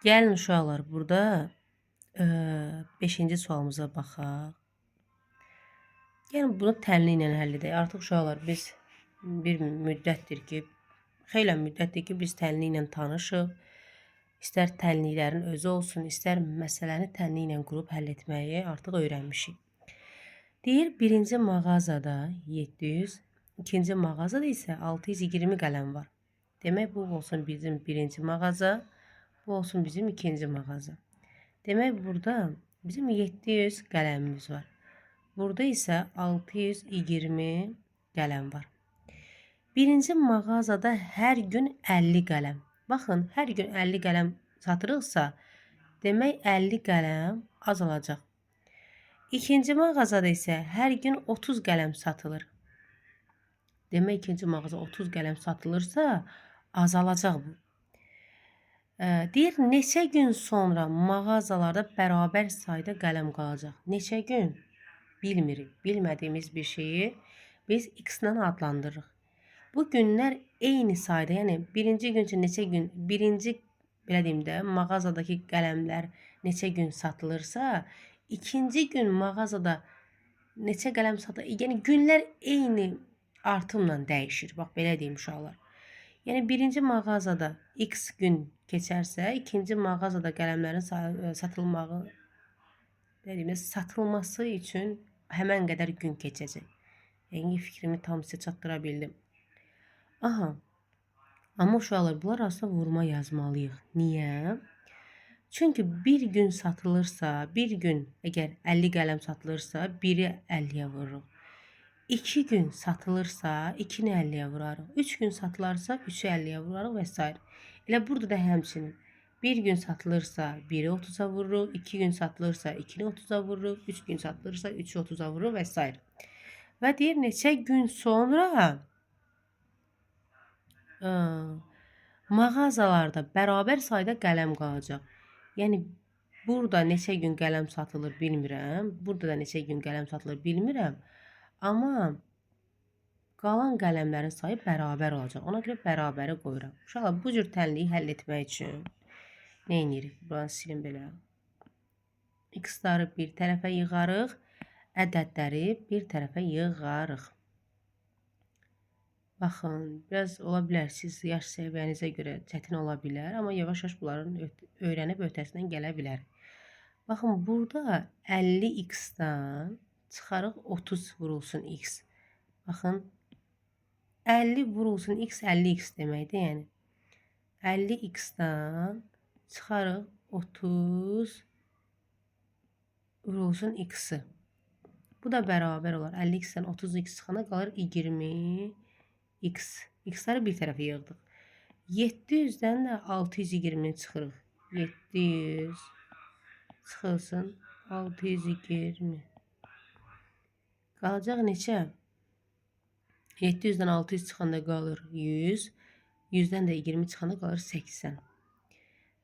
Gəlin uşaqlar, burada 5-ci sualımıza baxaq. Yəni bunu tənli ilə həll edək. Artıq uşaqlar biz bir müddətdir ki, xeyli müddətdir ki, biz tənli ilə tanışıq. İstər tənliklərin özü olsun, istər məsələni tənli ilə qurub həll etməyi artıq öyrənmişik. Deyir, birinci mağazada 700, ikinci mağazada isə 620 qələm var. Demək, bu olsun bizim birinci mağaza, bu olsun bizim ikinci mağaza. Demək, burada bizim 700 qələmimiz var. Burada isə 620 qələm var. Birinci mağazada hər gün 50 qələm. Baxın, hər gün 50 qələm satırıqsa, demək 50 qələm azalacaq. İkinci mağazada isə hər gün 30 qələm satılır. Demək, ikinci mağaza 30 qələm satılırsa, azalacaq bu. Deyir, neçə gün sonra mağazalarda bərabər sayda qələm qalacaq? Neçə gün? Bilmirik. Bilmədiyimiz bir şeyi biz x-la adlandırırıq. Bu günlər eyni sayda, yəni birinci gün üçün neçə gün, birinci belə deyim də, mağazadakı qələmlər neçə gün satılırsa, ikinci gün mağazada neçə qələm satılır, yəni günlər eyni artımla dəyişir. Bax, belə deyim uşaqlar. Yəni birinci mağazada x gün keçərsə, ikinci mağazada qələmlərin satılması üçün həmən qədər gün keçəcək. Yəni fikrimi tam sizə çatdıra bildim. Aha. Amma uşaqlar, bunlar arasında vurma yazmalıyıq. Niyə? Çünki bir gün satılırsa, bir gün əgər 50 qələm satılırsa, biri 50-yə vururuq. 2 gün satılırsa, 2-ni 50-yə vurarıq. 3 gün satılarsa, 3-ü 50-yə vurarıq və s. Elə burada da həmçinin. Bir gün satılırsa, 1-i 30-a vururuq. 2 gün satılırsa, 2-ni 30-a vururuq. 3 gün satılırsa, 3-ü 30-a vururuq və s. Və deyir, neçə gün sonra mağazalarda bərabər sayda qələm qalacaq. Yəni, burada neçə gün qələm satılır bilmirəm. Burada da neçə gün qələm satılır bilmirəm. Amma qalan qələmlərin sayı bərabər olacaq. Ona görə bərabəri qoyuram. Uşaqlar, bu cür tənliyi həll etmək üçün nə edirik? Buranı silin belə. X-ları bir tərəfə yığarıq. Ədədləri bir tərəfə yığarıq. Baxın, biraz ola bilər, siz yaş səviyyənizə görə çətin ola bilər, amma yavaş-yavaş bunların öyrənib öhdəsindən gələ bilər. Baxın, burada 50x-dan çıxarıq 30 vurulsun x. Baxın, 50 vurulsun x, 50x deməkdir, yəni. 50x-dan çıxarıq 30 vurulsun x-i. Bu da bərabər olar. 50x-dən 30x çıxana qalır 20x. X-ləri bir tərəfə yığdıq. 700-dən də 620-ni çıxırıq. 700 çıxılsın 620. Qalacaq neçə? 700-dən 600 çıxanda qalır 100. 100-dən də 20 çıxanda qalır 80.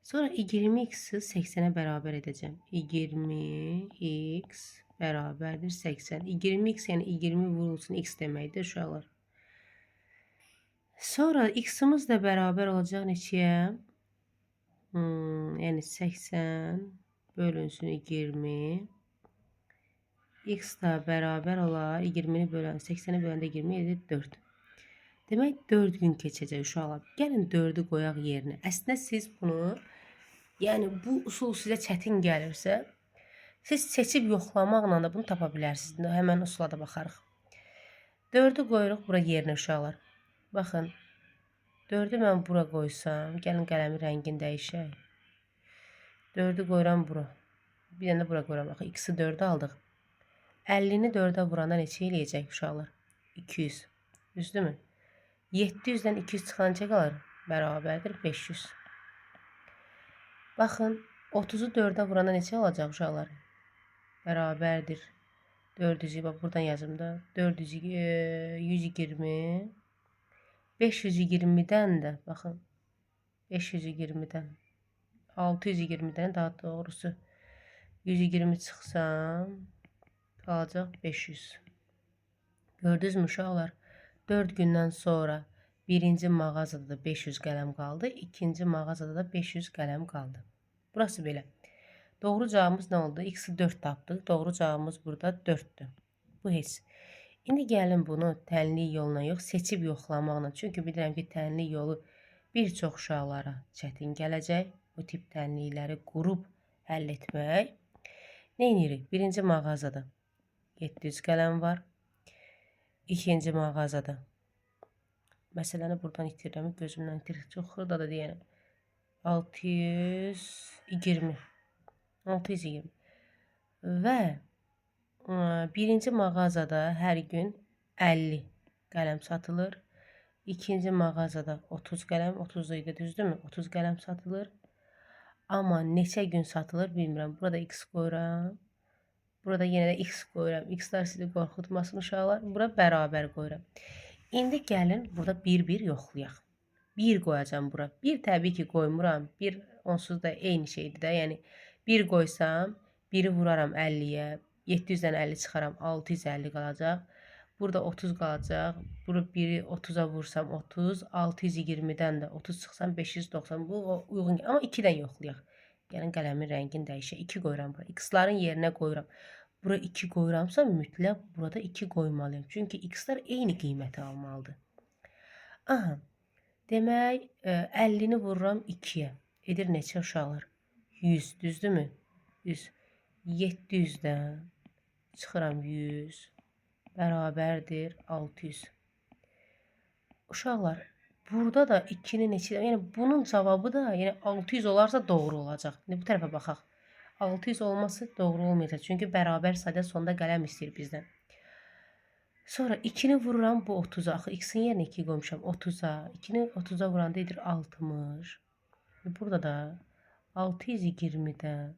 Sonra 20x-i 80-ə bərabər edəcəm. 20x bərabərdir 80. 20x yəni 20 vurulsun x deməkdir uşaqlar. Sonra x-imiz də bərabər olacaq neçəyə? Yəni 80 bölünsün 20. X da bərabər olar 20-ni bölən 80-i böləndə 20 edir 4. Demək 4 gün keçəcək uşaqlar. Gəlin 4-ü qoyaq yerinə. Əslində siz bunu, yəni bu usul sizə çətin gəlirsə, siz seçib yoxlamaqla da bunu tapa bilərsiniz. Həmən usula da baxarıq. 4-ü qoyuruq bura yerinə uşaqlar. Baxın, 4-ü mən bura qoysam, gəlin qələmin rəngini dəyişək. 4-ü qoyuram bura. Bir dənə də bura qoyuram. Baxın, x-i 4-ə aldıq. 50-ni 4-ə vuranda neçə eləyəcək uşaqlar? 200. Düzdürmü? 700-dən 200 çıxan neçə qalır? Bərabərdir 500. Baxın, 30-u 4-ə vuranda neçə olacaq uşaqlar? Bərabərdir 400-ü, bax buradan yazım da. 120. 520-dən də, baxın, 520-dən, 620-dən daha doğrusu 120 çıxsam, qalacaq 500. Gördünüzmü uşaqlar? 4 gündən sonra birinci mağazada da 500 qələm qaldı, ikinci mağazada da 500 qələm qaldı. Burası belə. Doğru cavabımız nə oldu? X-i 4 tapdıq. Doğru cavabımız burada 4'dür. Bu heç. İndi gəlin bunu tənlik yolla yox, seçib yoxlamaqla. Çünki bilirəm ki, tənlik yolu bir çox uşaqlara çətin gələcək. Bu tip tənlikləri qurub həll etmək. Nə edirik? Birinci mağazada 700 qələm var. İkinci mağazada. Məsələni buradan itirirəm, gözümdən itirir. Çox xırda da deyənəm. 620. 620. Və birinci mağazada hər gün 50 qələm satılır. İkinci mağazada 30 qələm, 30 idi, düzdürmü? 30 qələm satılır. Amma neçə gün satılır bilmirəm. Burada X qoyuram. Burada yenə də X qoyuram. X-lar sizi qorxutmasın uşaqlar. Bura bərabər qoyuram. İndi gəlin burada bir-bir yoxlayaq. 1 qoyacam bura. 1 təbii ki qoymuram. 1 onsuz da eyni şeydir də. Yəni 1 qoysam, 1-i vuraram 50-yə. 700-dən 50 çıxaram, 650 qalacaq. Burada 30 qalacaq. Bura 1-i 30-a vursam 30, 620-dən də 30 çıxsam 590. Bu uyğun. Amma 2-dən yoxlayaq. Gəlin qələmin rəngini dəyişək. 2 qoyuram bura. X-ların yerinə qoyuram. Bura 2 qoyuramsa mütləq burada 2 qoymalıyım. Çünki X-lar eyni qiyməti almalıdır. Aha. Demək 50-ni vururam 2-yə. Edir neçə uşaqlar? 100, düzdürmü? 100. 700-dən çıxıram 100. Bərabərdir 600. Uşaqlar, burada da 2-ni neçə? Yəni bunun cavabı da, yəni 600 olarsa doğru olacaq. İndi bu tərəfə baxaq. 600 olması doğru olmayacaq. Çünki bərabər sayda sonda qələm istəyir bizdən. Sonra 2-ni vururam bu 30-a. Axı X-in yerinə 2 qoymuşam 30-a. 2-ni 30-a vuranda edir 60. Burada da 620-dən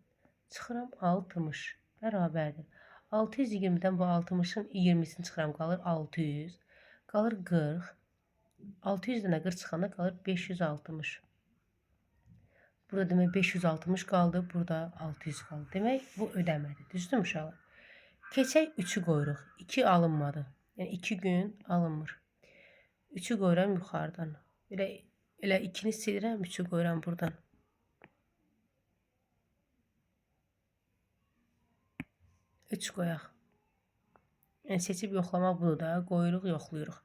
çıxıram 60. Bərabərdir. 620-dən bu 60-ın 20-sini çıxıram. Qalır 600. Qalır 40. 600-dən də 40 çıxanda qalır 560. Burada demək 560 qaldı. Burada 600 qaldı. Demək bu ödəmədir. Düzdürmü uşaqlar? Keçək 3-ü qoyuruq. 2 alınmadı. Yəni 2 gün alınmır. 3-ü qoyuram yuxarıdan. Elə 2-ni silirəm, 3-ü qoyuram buradan. 3 qoyaq. Yəni seçib yoxlamaq budur da. Qoyuruq, yoxlayırıq.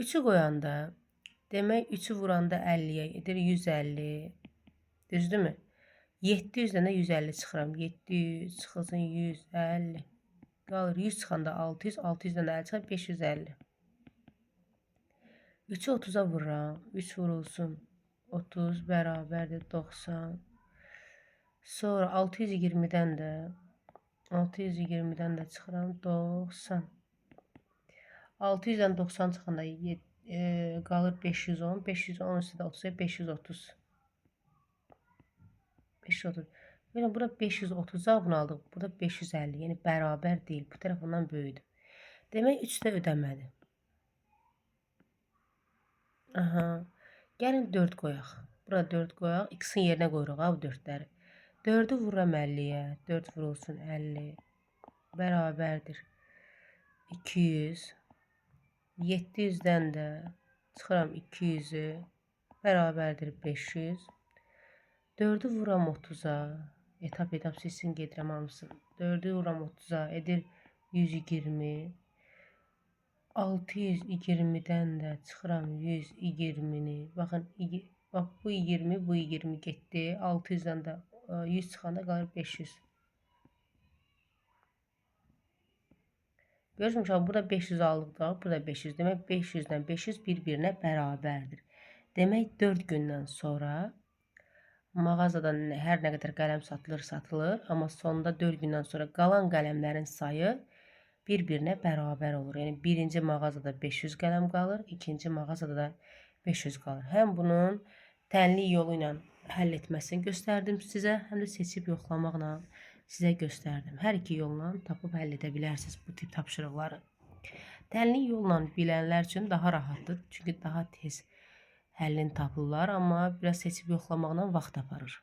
3-ü qoyanda demək 3-ü vuranda 50-yə edir 150. Düzdürmü? 700-dən də 150 çıxıram. 700 çıxılsın 150. Qalır 100 çıxanda 600. 600-dən də 50 çıxır 550. 3-ü 30-a vururam. 3 vurulsun 30 bərabərdir 90. Sonra 620-dən də çıxıram 90. 600-dən 90 çıxanda qalır 510. 510 üstədə 30-a 530. 530. Yəni burada 530 cavabını aldıq. Burada 550. Yəni bərabər deyil. Bu tərəf ondan böyüdür. Demək 3-də ödəmədi. Aha. Gəlin 4 qoyaq. Burada 4 qoyaq. X-in yerinə qoyuruq ha bu 4-ləri. 4-ü vururam 50-yə. 4 vurulsun 50. Bərabərdir 200. 700-dən də çıxıram 200-ü. Bərabərdir 500. 4-ü vuram 30-a. Etap silsin gedirəm hamısını. 4-ü vuram 30-a. Edir 120. 620-dən də çıxıram 120-ni. Baxın, bax bu 20, bu 20 getdi. 600-dən də 100 çıxanda qalır 500. Görürsünüz, burada 500 aldıq da, burada 500. Demək 500-dən 500 bir-birinə bərabərdir. Demək 4 gündən sonra mağazadan hər nə qədər qələm satılır. Amma sonunda 4 gündən sonra qalan qələmlərin sayı bir-birinə bərabər olur. Yəni birinci mağazada 500 qələm qalır, ikinci mağazada da 500 qalır. Həm bunun tənlik yolu ilə həll etməsini göstərdim sizə, həm də seçib yoxlamaqla sizə göstərdim. Hər iki yolla tapıb həll edə bilərsiniz bu tip tapşırıqları. Tənlik yolla bilənlər üçün daha rahatdır, çünki daha tez həllini tapırlar, amma biraz seçib yoxlamaqla vaxt aparır.